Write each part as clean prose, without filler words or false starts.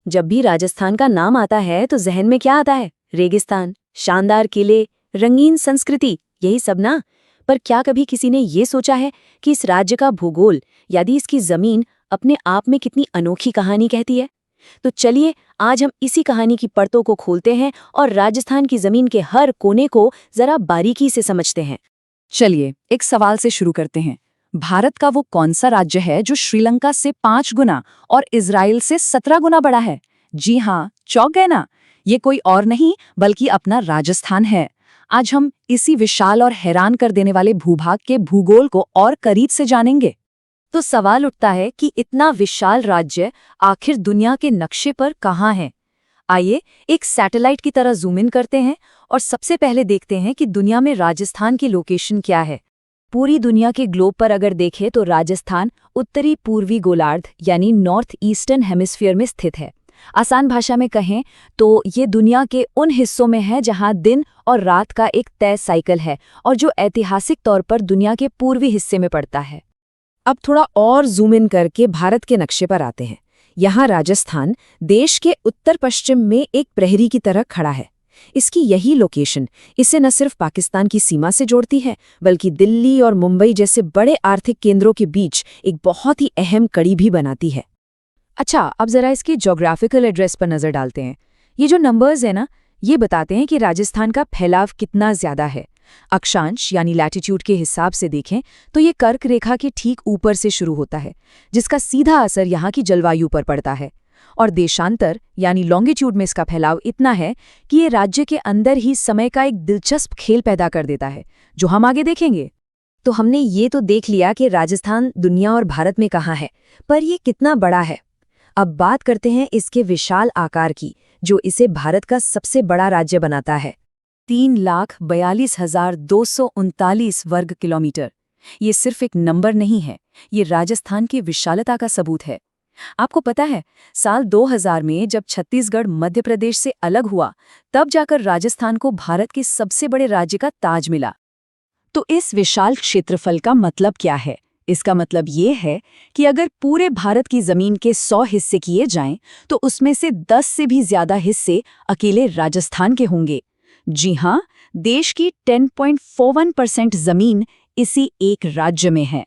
जब भी राजस्थान का नाम आता है तो जहन में क्या आता है? रेगिस्तान, शानदार किले, रंगीन संस्कृति, यही सब ना। पर क्या कभी किसी ने ये सोचा है कि इस राज्य का भूगोल यानी इसकी जमीन अपने आप में कितनी अनोखी कहानी कहती है? तो चलिए आज हम इसी कहानी की परतों को खोलते हैं और राजस्थान की जमीन के हर कोने को जरा बारीकी से समझते हैं। चलिए एक सवाल से शुरू करते हैं। भारत का वो कौन सा राज्य है जो श्रीलंका से 5 गुना और इजराइल से 17 गुना बड़ा है? जी हाँ, चौंक गए ना? ये कोई और नहीं बल्कि अपना राजस्थान है। आज हम इसी विशाल और हैरान कर देने वाले भूभाग के भूगोल को और करीब से जानेंगे। तो सवाल उठता है कि इतना विशाल राज्य आखिर दुनिया के नक्शे पर कहाँ है? आइए एक सैटेलाइट की तरह जूम इन करते हैं और सबसे पहले देखते हैं कि दुनिया में राजस्थान की लोकेशन क्या है। पूरी दुनिया के ग्लोब पर अगर देखें तो राजस्थान उत्तरी पूर्वी गोलार्ध यानी नॉर्थ ईस्टर्न हेमिस्फीयर में स्थित है। आसान भाषा में कहें तो ये दुनिया के उन हिस्सों में है जहां दिन और रात का एक तय साइकिल है और जो ऐतिहासिक तौर पर दुनिया के पूर्वी हिस्से में पड़ता है। अब थोड़ा और जूम इन करके भारत के नक्शे पर आते हैं। यहाँ राजस्थान देश के उत्तर पश्चिम में एक प्रहरी की तरह खड़ा है। इसकी यही लोकेशन इसे न सिर्फ पाकिस्तान की सीमा से जोड़ती है बल्कि दिल्ली और मुंबई जैसे बड़े आर्थिक केंद्रों के बीच एक बहुत ही अहम कड़ी भी बनाती है। अच्छा, अब जरा इसके ज्योग्राफिकल एड्रेस पर नजर डालते हैं। ये जो नंबर्स है ना, ये बताते हैं कि राजस्थान का फैलाव कितना ज्यादा है। अक्षांश यानी लैटिट्यूड के हिसाब से देखें तो ये कर्क रेखा के ठीक ऊपर से शुरू होता है, जिसका सीधा असर यहाँ की जलवायु पर पड़ता है। और देशांतर यानी लॉन्गिट्यूड में इसका फैलाव इतना है कि ये राज्य के अंदर ही समय का एक दिलचस्प खेल पैदा कर देता है, जो हम आगे देखेंगे। तो हमने ये तो देख लिया कि राजस्थान दुनिया और भारत में कहाँ है, पर ये कितना बड़ा है। अब बात करते हैं इसके विशाल आकार की, जो इसे भारत का सबसे बड़ा राज्य बनाता है। 3,42,239 वर्ग किलोमीटर। ये सिर्फ एक नंबर नहीं है, ये राजस्थान की विशालता का सबूत है। आपको पता है, साल 2000 में जब छत्तीसगढ़ मध्य प्रदेश से अलग हुआ, तब जाकर राजस्थान को भारत के सबसे बड़े राज्य का ताज मिला। तो इस विशाल क्षेत्रफल का मतलब क्या है? इसका मतलब ये है कि अगर पूरे भारत की जमीन के 100 हिस्से किए जाएं, तो उसमें से 10 से भी ज्यादा हिस्से अकेले राजस्थान के होंगे। जी हाँ, देश की 10.41% जमीन इसी एक राज्य में है।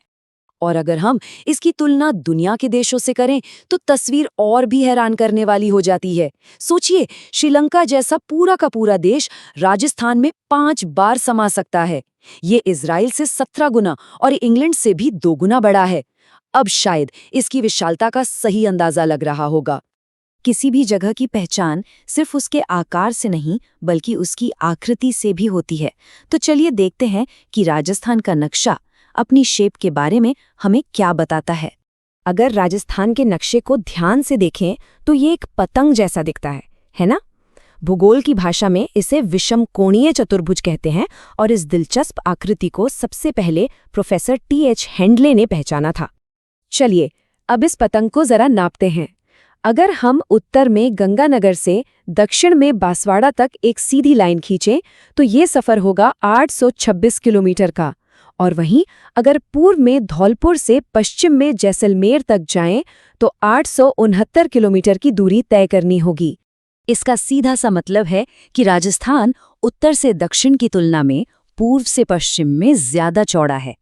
और अगर हम इसकी तुलना दुनिया के देशों से करें तो तस्वीर और भी हैरान करने वाली हो जाती है। सोचिए, श्रीलंका जैसा पूरा का पूरा देश राजस्थान में 5 बार समा सकता है। ये इजराइल से 17 गुना और इंग्लैंड से भी 2 गुना बड़ा है। अब शायद इसकी विशालता का सही अंदाजा लग रहा होगा। किसी भी जगह की पहचान सिर्फ उसके आकार से नहीं बल्कि उसकी आकृति से भी होती है। तो चलिए देखते हैं कि राजस्थान का नक्शा अपनी शेप के बारे में हमें क्या बताता है। अगर राजस्थान के नक्शे को ध्यान से देखें तो ये एक पतंग जैसा दिखता है ना? भूगोल की भाषा में इसे विषम कोणीय चतुर्भुज कहते हैं और इस दिलचस्प आकृति को सबसे पहले प्रोफेसर T.H. हेंडले ने पहचाना था। चलिए अब इस पतंग को जरा नापते हैं। अगर हम उत्तर में गंगानगर से दक्षिण में बांसवाड़ा तक एक सीधी लाइन खींचें तो ये सफर होगा 826 किलोमीटर का। और वहीं अगर पूर्व में धौलपुर से पश्चिम में जैसलमेर तक जाएं तो 869 किलोमीटर की दूरी तय करनी होगी। इसका सीधा सा मतलब है कि राजस्थान उत्तर से दक्षिण की तुलना में पूर्व से पश्चिम में ज्यादा चौड़ा है।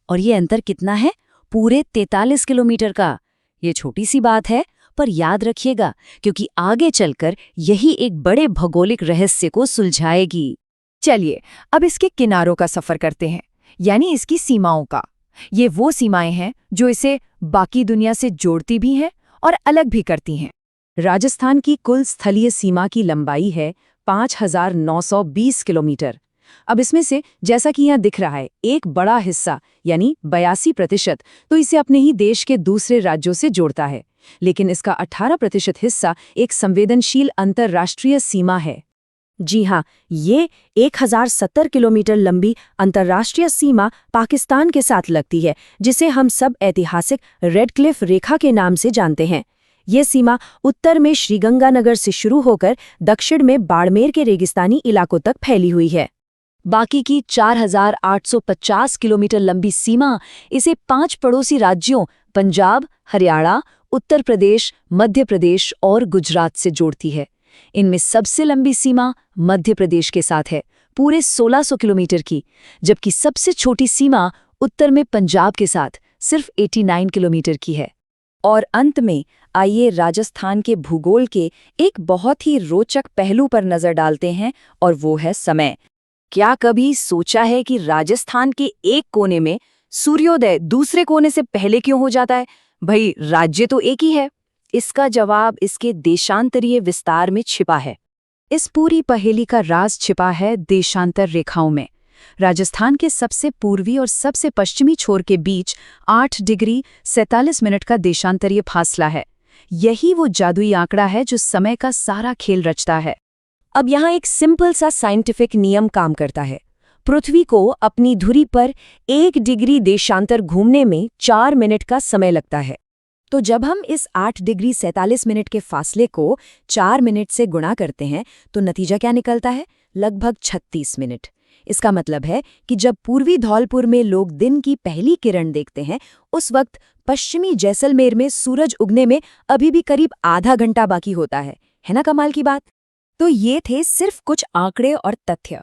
और ये अंतर कितना है? पूरे 43 किलोमीटर का। ये छोटी सी बात है, पर याद रखिएगा, क्योंकि आगे चलकर यही एक बड़े भौगोलिक रहस्य को सुलझाएगी। चलिए अब इसके किनारों का सफर करते हैं, यानी इसकी सीमाओं का। ये वो सीमाएं हैं जो इसे बाकी दुनिया से जोड़ती भी हैं और अलग भी करती हैं। राजस्थान की कुल स्थलीय सीमा की लंबाई है 5,920 किलोमीटर। अब इसमें से जैसा कि यहाँ दिख रहा है, एक बड़ा हिस्सा यानी 82% तो इसे अपने ही देश के दूसरे राज्यों से जोड़ता है, लेकिन इसका 18% हिस्सा एक संवेदनशील अंतर्राष्ट्रीय सीमा है। जी हाँ, ये 1070 किलोमीटर लंबी अंतर्राष्ट्रीय सीमा पाकिस्तान के साथ लगती है, जिसे हम सब ऐतिहासिक रेड क्लिफ रेखा के नाम से जानते हैं। ये सीमा उत्तर में श्रीगंगानगर से शुरू होकर दक्षिण में बाड़मेर के रेगिस्तानी इलाकों तक फैली हुई है। बाकी की 4,850 किलोमीटर लंबी सीमा इसे 5 पड़ोसी राज्यों पंजाब, हरियाणा, उत्तर प्रदेश, मध्य प्रदेश और गुजरात से जोड़ती है। इनमें सबसे लंबी सीमा मध्य प्रदेश के साथ है, पूरे 1600 किलोमीटर की, जबकि सबसे छोटी सीमा उत्तर में पंजाब के साथ सिर्फ 89 किलोमीटर की है। और अंत में आइए राजस्थान के भूगोल के एक बहुत ही रोचक पहलू पर नजर डालते हैं, और वो है समय। क्या कभी सोचा है कि राजस्थान के एक कोने में सूर्योदय दूसरे कोने से पहले क्यों हो जाता है? भाई, राज्य तो एक ही है। इसका जवाब इसके देशांतरीय विस्तार में छिपा है। इस पूरी पहेली का राज छिपा है देशांतर रेखाओं में। राजस्थान के सबसे पूर्वी और सबसे पश्चिमी छोर के बीच 8 डिग्री 47 मिनट का देशांतरीय फासला है। यही वो जादुई आंकड़ा है जो समय का सारा खेल रचता है। अब यहाँ एक सिंपल सा साइंटिफिक नियम काम करता है। पृथ्वी को अपनी धुरी पर 1 डिग्री देशांतर घूमने में 4 मिनट का समय लगता है। तो जब हम इस 8 डिग्री 47 मिनट के फासले को 4 मिनट से गुणा करते हैं तो नतीजा क्या निकलता है? लगभग 36 मिनट। इसका मतलब है कि जब पूर्वी धौलपुर में लोग दिन की पहली किरण देखते हैं, उस वक्त पश्चिमी जैसलमेर में सूरज उगने में अभी भी करीब आधा घंटा बाकी होता है ना कमाल की बात? तो ये थे सिर्फ कुछ आंकड़े और तथ्य।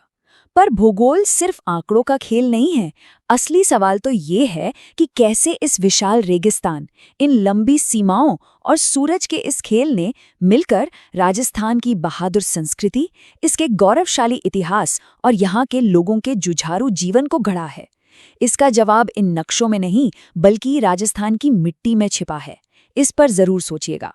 पर भूगोल सिर्फ आंकड़ों का खेल नहीं है। असली सवाल तो ये है कि कैसे इस विशाल रेगिस्तान, इन लंबी सीमाओं और सूरज के इस खेल ने मिलकर राजस्थान की बहादुर संस्कृति, इसके गौरवशाली इतिहास और यहाँ के लोगों के जुझारू जीवन को गढ़ा है। इसका जवाब इन नक्शों में नहीं, बल्कि राजस्थान की मिट्टी में छिपा है। इस पर जरूर सोचिएगा।